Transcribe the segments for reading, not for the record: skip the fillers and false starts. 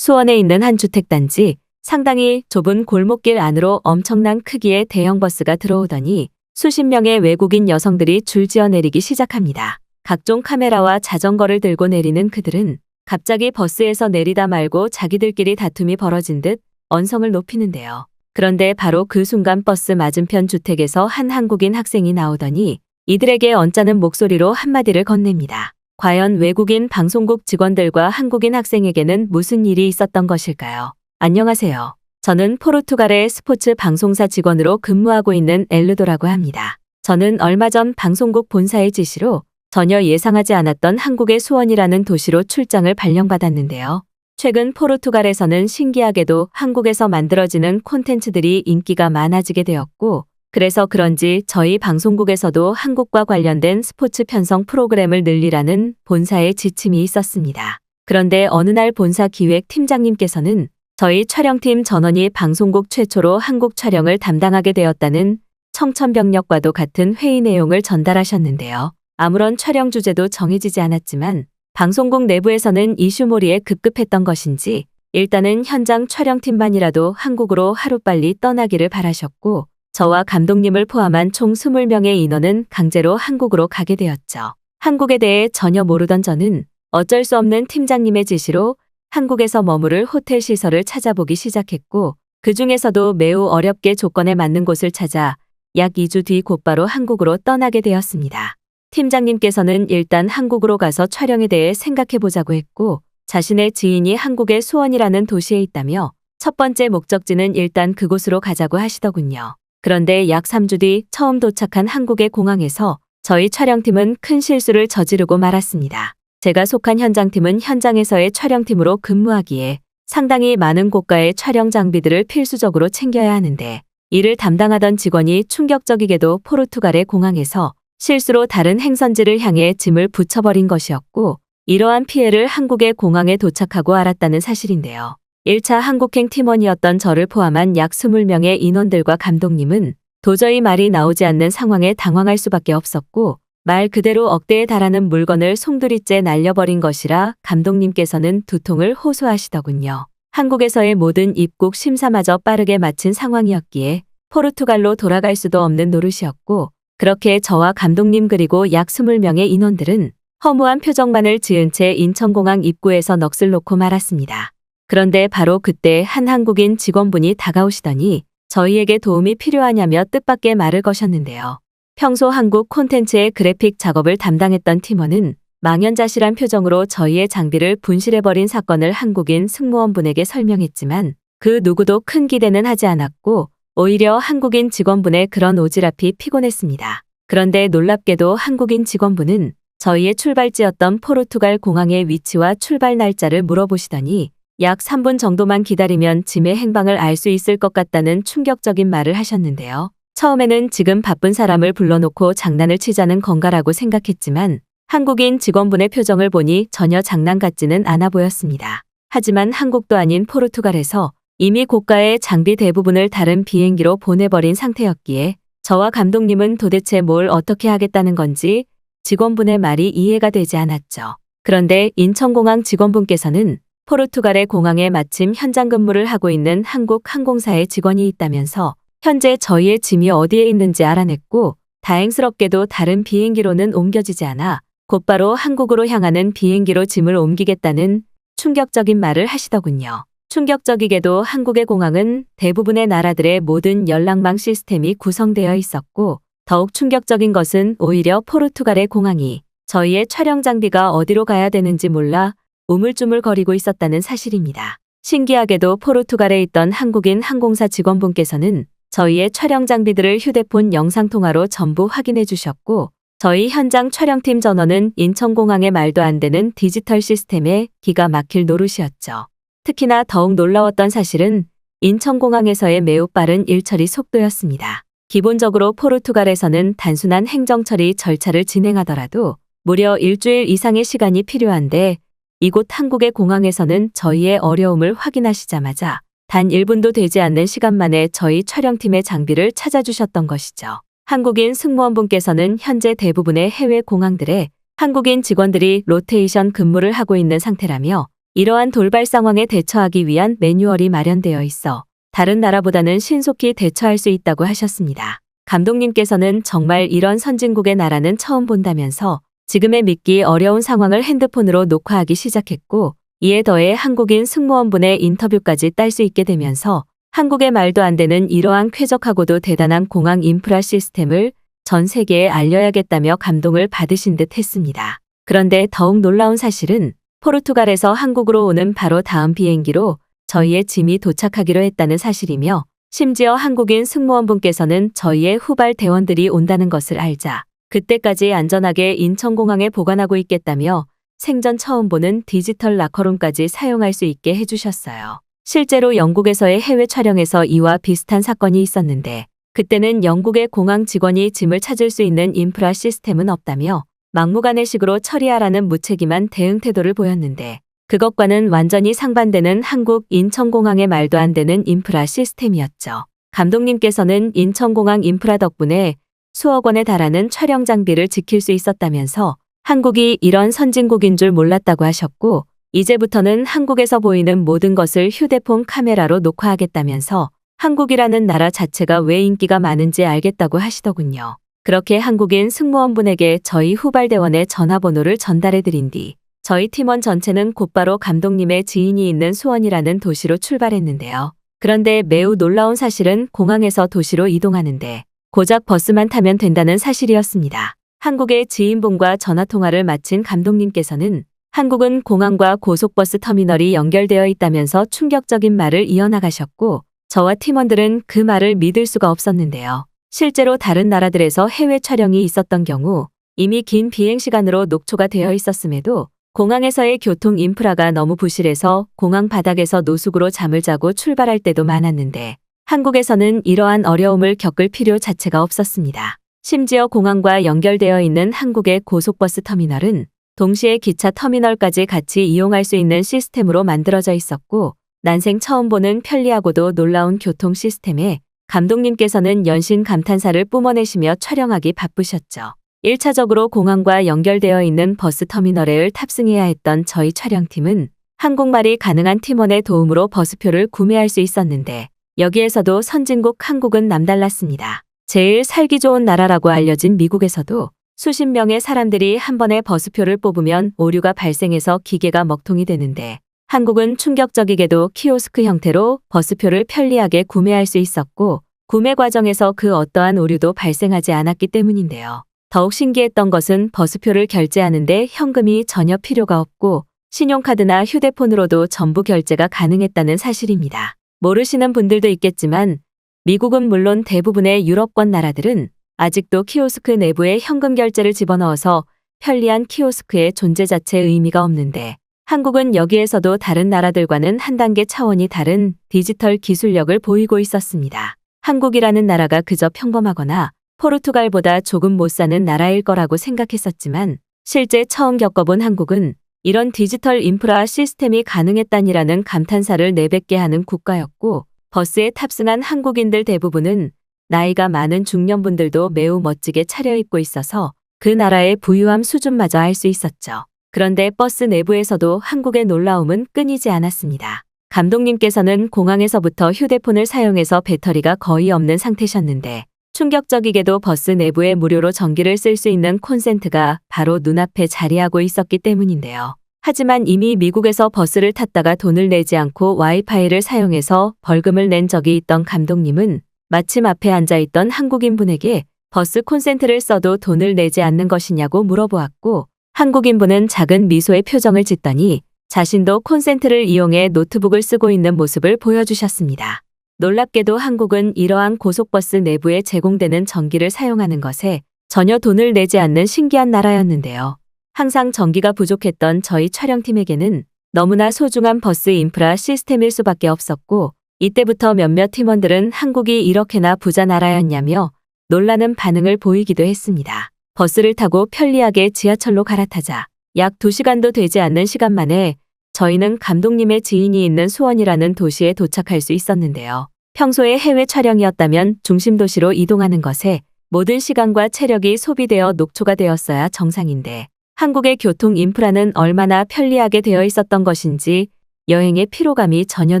수원에 있는 한 주택단지, 상당히 좁은 골목길 안으로 엄청난 크기의 대형 버스가 들어오더니 수십 명의 외국인 여성들이 줄지어 내리기 시작합니다. 각종 카메라와 자전거를 들고 내리는 그들은 갑자기 버스에서 내리다 말고 자기들끼리 다툼이 벌어진 듯 언성을 높이는데요. 그런데 바로 그 순간 버스 맞은편 주택에서 한 한국인 학생이 나오더니 이들에게 언짢은 목소리로 한마디를 건넵니다. 과연 외국인 방송국 직원들과 한국인 학생에게는 무슨 일이 있었던 것일까요? 안녕하세요. 저는 포르투갈의 스포츠 방송사 직원으로 근무하고 있는 엘르도라고 합니다. 저는 얼마 전 방송국 본사의 지시로 전혀 예상하지 않았던 한국의 수원이라는 도시로 출장을 발령받았는데요. 최근 포르투갈에서는 신기하게도 한국에서 만들어지는 콘텐츠들이 인기가 많아지게 되었고, 그래서 그런지 저희 방송국에서도 한국과 관련된 스포츠 편성 프로그램을 늘리라는 본사의 지침이 있었습니다. 그런데 어느 날 본사 기획 팀장님께서는 저희 촬영팀 전원이 방송국 최초로 한국 촬영을 담당하게 되었다는 청천벽력과도 같은 회의 내용을 전달하셨는데요. 아무런 촬영 주제도 정해지지 않았지만 방송국 내부에서는 이슈몰이에 급급했던 것인지 일단은 현장 촬영팀만이라도 한국으로 하루빨리 떠나기를 바라셨고, 저와 감독님을 포함한 총 20명의 인원은 강제로 한국으로 가게 되었죠. 한국에 대해 전혀 모르던 저는 어쩔 수 없는 팀장님의 지시로 한국에서 머무를 호텔 시설을 찾아보기 시작했고, 그 중에서도 매우 어렵게 조건에 맞는 곳을 찾아 약 2주 뒤 곧바로 한국으로 떠나게 되었습니다. 팀장님께서는 일단 한국으로 가서 촬영에 대해 생각해보자고 했고, 자신의 지인이 한국의 수원이라는 도시에 있다며 첫 번째 목적지는 일단 그곳으로 가자고 하시더군요. 그런데 약 3주 뒤 처음 도착한 한국의 공항에서 저희 촬영팀은 큰 실수를 저지르고 말았습니다. 제가 속한 현장팀은 현장에서의 촬영팀으로 근무하기에 상당히 많은 고가의 촬영 장비들을 필수적으로 챙겨야 하는데, 이를 담당하던 직원이 충격적이게도 포르투갈의 공항에서 실수로 다른 행선지를 향해 짐을 붙여버린 것이었고, 이러한 피해를 한국의 공항에 도착하고 알았다는 사실인데요. 1차 한국행 팀원이었던 저를 포함한 약 20명의 인원들과 감독님은 도저히 말이 나오지 않는 상황에 당황할 수밖에 없었고, 말 그대로 억대에 달하는 물건을 송두리째 날려버린 것이라 감독님께서는 두통을 호소하시더군요. 한국에서의 모든 입국 심사마저 빠르게 마친 상황이었기에 포르투갈로 돌아갈 수도 없는 노릇이었고, 그렇게 저와 감독님 그리고 약 20명의 인원들은 허무한 표정만을 지은 채 인천공항 입구에서 넋을 놓고 말았습니다. 그런데 바로 그때 한 한국인 직원분이 다가오시더니 저희에게 도움이 필요하냐며 뜻밖의 말을 거셨는데요. 평소 한국 콘텐츠의 그래픽 작업을 담당했던 팀원은 망연자실한 표정으로 저희의 장비를 분실해버린 사건을 한국인 승무원분에게 설명했지만 그 누구도 큰 기대는 하지 않았고, 오히려 한국인 직원분의 그런 오지랖이 피곤했습니다. 그런데 놀랍게도 한국인 직원분은 저희의 출발지였던 포르투갈 공항의 위치와 출발 날짜를 물어보시더니 약 3분 정도만 기다리면 짐의 행방을 알 수 있을 것 같다는 충격적인 말을 하셨는데요. 처음에는 지금 바쁜 사람을 불러놓고 장난을 치자는 건가라고 생각했지만 한국인 직원분의 표정을 보니 전혀 장난 같지는 않아 보였습니다. 하지만 한국도 아닌 포르투갈에서 이미 고가의 장비 대부분을 다른 비행기로 보내버린 상태였기에 저와 감독님은 도대체 뭘 어떻게 하겠다는 건지 직원분의 말이 이해가 되지 않았죠. 그런데 인천공항 직원분께서는 포르투갈의 공항에 마침 현장 근무를 하고 있는 한국 항공사의 직원이 있다면서 현재 저희의 짐이 어디에 있는지 알아냈고, 다행스럽게도 다른 비행기로는 옮겨지지 않아 곧바로 한국으로 향하는 비행기로 짐을 옮기겠다는 충격적인 말을 하시더군요. 충격적이게도 한국의 공항은 대부분의 나라들의 모든 연락망 시스템이 구성되어 있었고, 더욱 충격적인 것은 오히려 포르투갈의 공항이 저희의 촬영 장비가 어디로 가야 되는지 몰라 우물쭈물거리고 있었다는 사실입니다. 신기하게도 포르투갈에 있던 한국인 항공사 직원분께서는 저희의 촬영 장비들을 휴대폰 영상통화로 전부 확인해 주셨고, 저희 현장 촬영팀 전원은 인천공항의 말도 안 되는 디지털 시스템에 기가 막힐 노릇이었죠. 특히나 더욱 놀라웠던 사실은 인천공항에서의 매우 빠른 일처리 속도였습니다. 기본적으로 포르투갈에서는 단순한 행정처리 절차를 진행하더라도 무려 일주일 이상의 시간이 필요한데, 이곳 한국의 공항에서는 저희의 어려움을 확인하시자마자 단 1분도 되지 않는 시간 만에 저희 촬영팀의 장비를 찾아주셨던 것이죠. 한국인 승무원분께서는 현재 대부분의 해외 공항들에 한국인 직원들이 로테이션 근무를 하고 있는 상태라며 이러한 돌발 상황에 대처하기 위한 매뉴얼이 마련되어 있어 다른 나라보다는 신속히 대처할 수 있다고 하셨습니다. 감독님께서는 정말 이런 선진국의 나라는 처음 본다면서 지금의 믿기 어려운 상황을 핸드폰으로 녹화하기 시작했고, 이에 더해 한국인 승무원분의 인터뷰까지 딸 수 있게 되면서 한국의 말도 안 되는 이러한 쾌적하고도 대단한 공항 인프라 시스템을 전 세계에 알려야겠다며 감동을 받으신 듯 했습니다. 그런데 더욱 놀라운 사실은 포르투갈에서 한국으로 오는 바로 다음 비행기로 저희의 짐이 도착하기로 했다는 사실이며, 심지어 한국인 승무원분께서는 저희의 후발 대원들이 온다는 것을 알자 그때까지 안전하게 인천공항에 보관하고 있겠다며 생전 처음 보는 디지털 라커룸까지 사용할 수 있게 해주셨어요. 실제로 영국에서의 해외 촬영에서 이와 비슷한 사건이 있었는데, 그때는 영국의 공항 직원이 짐을 찾을 수 있는 인프라 시스템은 없다며 막무가내식으로 처리하라는 무책임한 대응 태도를 보였는데, 그것과는 완전히 상반되는 한국 인천공항의 말도 안 되는 인프라 시스템이었죠. 감독님께서는 인천공항 인프라 덕분에 수억 원에 달하는 촬영 장비를 지킬 수 있었다면서 한국이 이런 선진국인 줄 몰랐다고 하셨고, 이제부터는 한국에서 보이는 모든 것을 휴대폰 카메라로 녹화하겠다면서 한국이라는 나라 자체가 왜 인기가 많은지 알겠다고 하시더군요. 그렇게 한국인 승무원분에게 저희 후발대원의 전화번호를 전달해드린 뒤 저희 팀원 전체는 곧바로 감독님의 지인이 있는 수원이라는 도시로 출발했는데요. 그런데 매우 놀라운 사실은 공항에서 도시로 이동하는데 고작 버스만 타면 된다는 사실이었습니다. 한국의 지인분과 전화통화를 마친 감독님께서는 한국은 공항과 고속버스 터미널이 연결되어 있다면서 충격적인 말을 이어나가셨고, 저와 팀원들은 그 말을 믿을 수가 없었는데요. 실제로 다른 나라들에서 해외 촬영이 있었던 경우 이미 긴 비행시간으로 녹초가 되어 있었음에도 공항에서의 교통 인프라가 너무 부실해서 공항 바닥에서 노숙으로 잠을 자고 출발할 때도 많았는데, 한국에서는 이러한 어려움을 겪을 필요 자체가 없었습니다. 심지어 공항과 연결되어 있는 한국의 고속버스 터미널은 동시에 기차 터미널까지 같이 이용할 수 있는 시스템으로 만들어져 있었고, 난생 처음 보는 편리하고도 놀라운 교통 시스템에 감독님께서는 연신 감탄사를 뿜어내시며 촬영하기 바쁘셨죠. 1차적으로 공항과 연결되어 있는 버스 터미널에 탑승해야 했던 저희 촬영팀은 한국말이 가능한 팀원의 도움으로 버스표를 구매할 수 있었는데, 여기에서도 선진국 한국은 남달랐습니다. 제일 살기 좋은 나라라고 알려진 미국에서도 수십 명의 사람들이 한 번에 버스표를 뽑으면 오류가 발생해서 기계가 먹통이 되는데, 한국은 충격적이게도 키오스크 형태로 버스표를 편리하게 구매할 수 있었고, 구매 과정에서 그 어떠한 오류도 발생하지 않았기 때문인데요. 더욱 신기했던 것은 버스표를 결제하는데 현금이 전혀 필요가 없고 신용카드나 휴대폰으로도 전부 결제가 가능했다는 사실입니다. 모르시는 분들도 있겠지만 미국은 물론 대부분의 유럽권 나라들은 아직도 키오스크 내부에 현금 결제를 집어넣어서 편리한 키오스크의 존재 자체의 의미가 없는데, 한국은 여기에서도 다른 나라들과는 한 단계 차원이 다른 디지털 기술력을 보이고 있었습니다. 한국이라는 나라가 그저 평범하거나 포르투갈보다 조금 못 사는 나라일 거라고 생각했었지만, 실제 처음 겪어본 한국은 이런 디지털 인프라 시스템이 가능했다니라는 감탄사를 내뱉게 하는 국가였고, 버스에 탑승한 한국인들 대부분은 나이가 많은 중년분들도 매우 멋지게 차려입고 있어서 그 나라의 부유함 수준마저 알 수 있었죠. 그런데 버스 내부에서도 한국의 놀라움은 끊이지 않았습니다. 감독님께서는 공항에서부터 휴대폰을 사용해서 배터리가 거의 없는 상태셨는데, 충격적이게도 버스 내부에 무료로 전기를 쓸 수 있는 콘센트가 바로 눈앞에 자리하고 있었기 때문인데요. 하지만 이미 미국에서 버스를 탔다가 돈을 내지 않고 와이파이를 사용해서 벌금을 낸 적이 있던 감독님은 마침 앞에 앉아있던 한국인분에게 버스 콘센트를 써도 돈을 내지 않는 것이냐고 물어보았고, 한국인분은 작은 미소의 표정을 짓더니 자신도 콘센트를 이용해 노트북을 쓰고 있는 모습을 보여주셨습니다. 놀랍게도 한국은 이러한 고속버스 내부에 제공되는 전기를 사용하는 것에 전혀 돈을 내지 않는 신기한 나라였는데요. 항상 전기가 부족했던 저희 촬영팀에게는 너무나 소중한 버스 인프라 시스템일 수밖에 없었고, 이때부터 몇몇 팀원들은 한국이 이렇게나 부자 나라였냐며 놀라는 반응을 보이기도 했습니다. 버스를 타고 편리하게 지하철로 갈아타자 약 2시간도 되지 않는 시간 만에 저희는 감독님의 지인이 있는 수원이라는 도시에 도착할 수 있었는데요. 평소에 해외 촬영이었다면 중심 도시로 이동하는 것에 모든 시간과 체력이 소비되어 녹초가 되었어야 정상인데, 한국의 교통 인프라는 얼마나 편리하게 되어 있었던 것인지 여행의 피로감이 전혀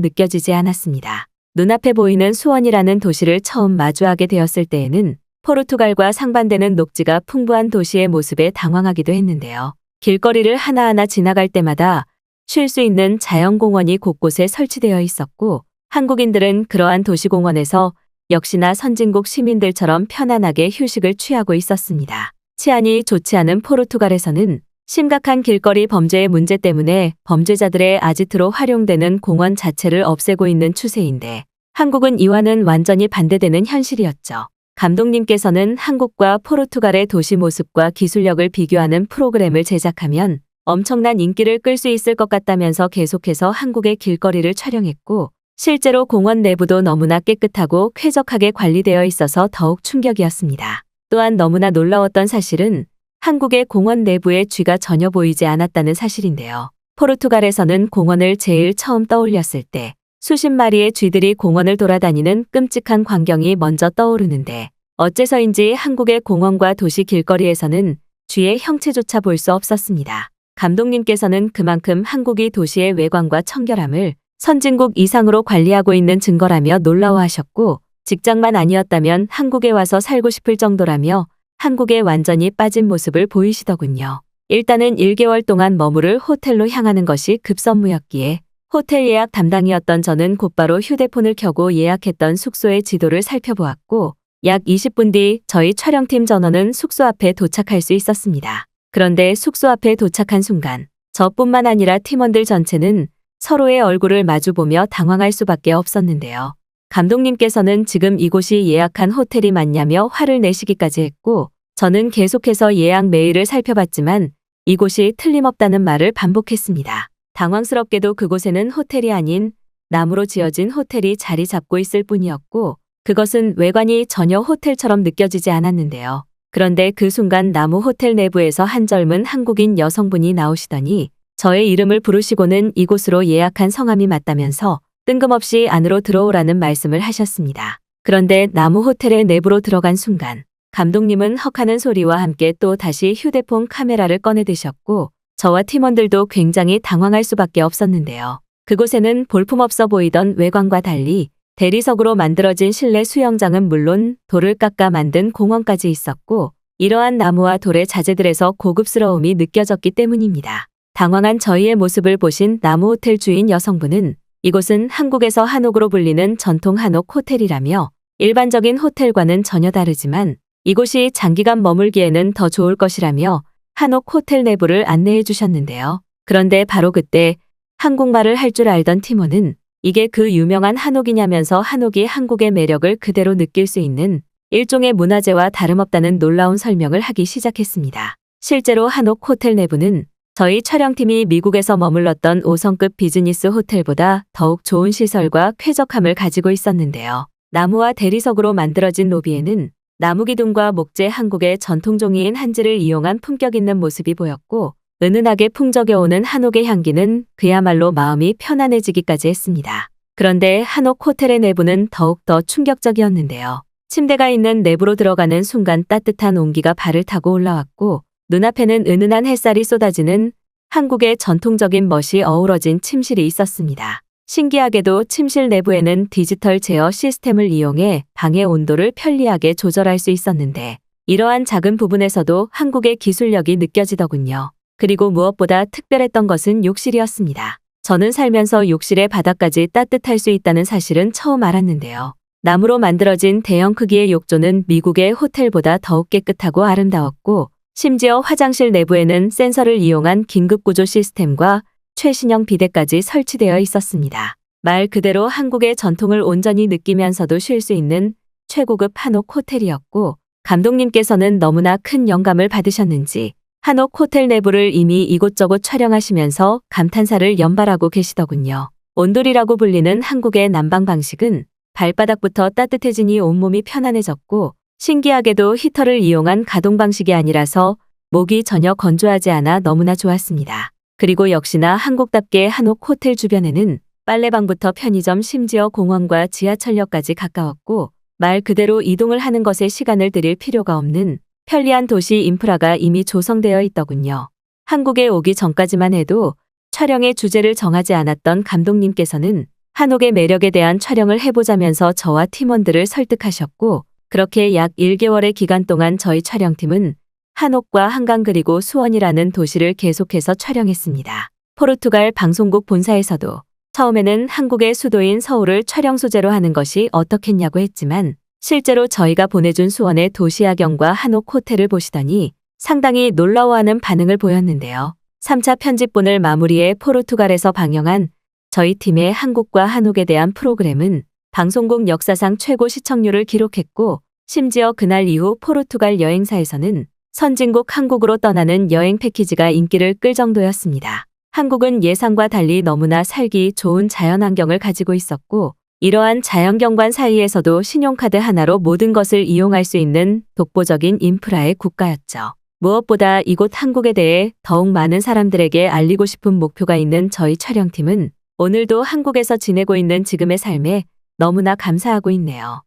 느껴지지 않았습니다. 눈앞에 보이는 수원이라는 도시를 처음 마주하게 되었을 때에는 포르투갈과 상반되는 녹지가 풍부한 도시의 모습에 당황하기도 했는데요. 길거리를 하나하나 지나갈 때마다 쉴 수 있는 자연공원이 곳곳에 설치되어 있었고, 한국인들은 그러한 도시공원에서 역시나 선진국 시민들처럼 편안하게 휴식을 취하고 있었습니다. 치안이 좋지 않은 포르투갈에서는 심각한 길거리 범죄의 문제 때문에 범죄자들의 아지트로 활용되는 공원 자체를 없애고 있는 추세인데, 한국은 이와는 완전히 반대되는 현실이었죠. 감독님께서는 한국과 포르투갈의 도시 모습과 기술력을 비교하는 프로그램을 제작하면 엄청난 인기를 끌 수 있을 것 같다면서 계속해서 한국의 길거리를 촬영했고, 실제로 공원 내부도 너무나 깨끗하고 쾌적하게 관리되어 있어서 더욱 충격이었습니다. 또한 너무나 놀라웠던 사실은 한국의 공원 내부에 쥐가 전혀 보이지 않았다는 사실인데요. 포르투갈에서는 공원을 제일 처음 떠올렸을 때 수십 마리의 쥐들이 공원을 돌아다니는 끔찍한 광경이 먼저 떠오르는데, 어째서인지 한국의 공원과 도시 길거리에서는 쥐의 형체조차 볼 수 없었습니다. 감독님께서는 그만큼 한국이 도시의 외관과 청결함을 선진국 이상으로 관리하고 있는 증거라며 놀라워하셨고, 직장만 아니었다면 한국에 와서 살고 싶을 정도라며 한국에 완전히 빠진 모습을 보이시더군요. 일단은 1개월 동안 머무를 호텔로 향하는 것이 급선무였기에 호텔 예약 담당이었던 저는 곧바로 휴대폰을 켜고 예약했던 숙소의 지도를 살펴보았고, 약 20분 뒤 저희 촬영팀 전원은 숙소 앞에 도착할 수 있었습니다. 그런데 숙소 앞에 도착한 순간 저뿐만 아니라 팀원들 전체는 서로의 얼굴을 마주보며 당황할 수밖에 없었는데요. 감독님께서는 지금 이곳이 예약한 호텔이 맞냐며 화를 내시기까지 했고, 저는 계속해서 예약 메일을 살펴봤지만 이곳이 틀림없다는 말을 반복했습니다. 당황스럽게도 그곳에는 호텔이 아닌 나무로 지어진 호텔이 자리 잡고 있을 뿐이었고, 그것은 외관이 전혀 호텔처럼 느껴지지 않았는데요. 그런데 그 순간 나무 호텔 내부에서 한 젊은 한국인 여성분이 나오시더니 저의 이름을 부르시고는 이곳으로 예약한 성함이 맞다면서 뜬금없이 안으로 들어오라는 말씀을 하셨습니다. 그런데 나무 호텔의 내부로 들어간 순간 감독님은 헉하는 소리와 함께 또 다시 휴대폰 카메라를 꺼내 드셨고, 저와 팀원들도 굉장히 당황할 수밖에 없었는데요. 그곳에는 볼품없어 보이던 외관과 달리 대리석으로 만들어진 실내 수영장은 물론 돌을 깎아 만든 공원까지 있었고, 이러한 나무와 돌의 자재들에서 고급스러움이 느껴졌기 때문입니다. 당황한 저희의 모습을 보신 나무 호텔 주인 여성분은 이곳은 한국에서 한옥으로 불리는 전통 한옥 호텔이라며 일반적인 호텔과는 전혀 다르지만 이곳이 장기간 머물기에는 더 좋을 것이라며 한옥 호텔 내부를 안내해 주셨는데요. 그런데 바로 그때 한국말을 할 줄 알던 팀원은 이게 그 유명한 한옥이냐면서 한옥이 한국의 매력을 그대로 느낄 수 있는 일종의 문화재와 다름없다는 놀라운 설명을 하기 시작했습니다. 실제로 한옥 호텔 내부는 저희 촬영팀이 미국에서 머물렀던 5성급 비즈니스 호텔보다 더욱 좋은 시설과 쾌적함을 가지고 있었는데요. 나무와 대리석으로 만들어진 로비에는 나무 기둥과 목재 한국의 전통종이인 한지를 이용한 품격 있는 모습이 보였고, 은은하게 풍져겨오는 한옥의 향기는 그야말로 마음이 편안해지기까지 했습니다. 그런데 한옥 호텔의 내부는 더욱더 충격적이었는데요. 침대가 있는 내부로 들어가는 순간 따뜻한 온기가 발을 타고 올라왔고, 눈앞에는 은은한 햇살이 쏟아지는 한국의 전통적인 멋이 어우러진 침실이 있었습니다. 신기하게도 침실 내부에는 디지털 제어 시스템을 이용해 방의 온도를 편리하게 조절할 수 있었는데, 이러한 작은 부분에서도 한국의 기술력이 느껴지더군요. 그리고 무엇보다 특별했던 것은 욕실이었습니다. 저는 살면서 욕실의 바닥까지 따뜻할 수 있다는 사실은 처음 알았는데요. 나무로 만들어진 대형 크기의 욕조는 미국의 호텔보다 더욱 깨끗하고 아름다웠고, 심지어 화장실 내부에는 센서를 이용한 긴급구조 시스템과 최신형 비데까지 설치되어 있었습니다. 말 그대로 한국의 전통을 온전히 느끼면서도 쉴 수 있는 최고급 한옥 호텔이었고, 감독님께서는 너무나 큰 영감을 받으셨는지 한옥 호텔 내부를 이미 이곳저곳 촬영하시면서 감탄사를 연발하고 계시더군요. 온돌이라고 불리는 한국의 난방 방식은 발바닥부터 따뜻해지니 온몸이 편안해졌고, 신기하게도 히터를 이용한 가동 방식이 아니라서 목이 전혀 건조하지 않아 너무나 좋았습니다. 그리고 역시나 한국답게 한옥 호텔 주변에는 빨래방부터 편의점 심지어 공원과 지하철역까지 가까웠고, 말 그대로 이동을 하는 것에 시간을 들일 필요가 없는 편리한 도시 인프라가 이미 조성되어 있더군요. 한국에 오기 전까지만 해도 촬영의 주제를 정하지 않았던 감독님께서는 한옥의 매력에 대한 촬영을 해보자면서 저와 팀원들을 설득하셨고, 그렇게 약 1개월의 기간 동안 저희 촬영팀은 한옥과 한강 그리고 수원이라는 도시를 계속해서 촬영했습니다. 포르투갈 방송국 본사에서도 처음에는 한국의 수도인 서울을 촬영 소재로 하는 것이 어떻겠냐고 했지만, 실제로 저희가 보내준 수원의 도시야경과 한옥 호텔을 보시더니 상당히 놀라워하는 반응을 보였는데요. 3차 편집본을 마무리해 포르투갈에서 방영한 저희 팀의 한국과 한옥에 대한 프로그램은 방송국 역사상 최고 시청률을 기록했고, 심지어 그날 이후 포르투갈 여행사에서는 선진국 한국으로 떠나는 여행 패키지가 인기를 끌 정도였습니다. 한국은 예상과 달리 너무나 살기 좋은 자연환경을 가지고 있었고, 이러한 자연경관 사이에서도 신용카드 하나로 모든 것을 이용할 수 있는 독보적인 인프라의 국가였죠. 무엇보다 이곳 한국에 대해 더욱 많은 사람들에게 알리고 싶은 목표가 있는 저희 촬영팀은 오늘도 한국에서 지내고 있는 지금의 삶에 너무나 감사하고 있네요.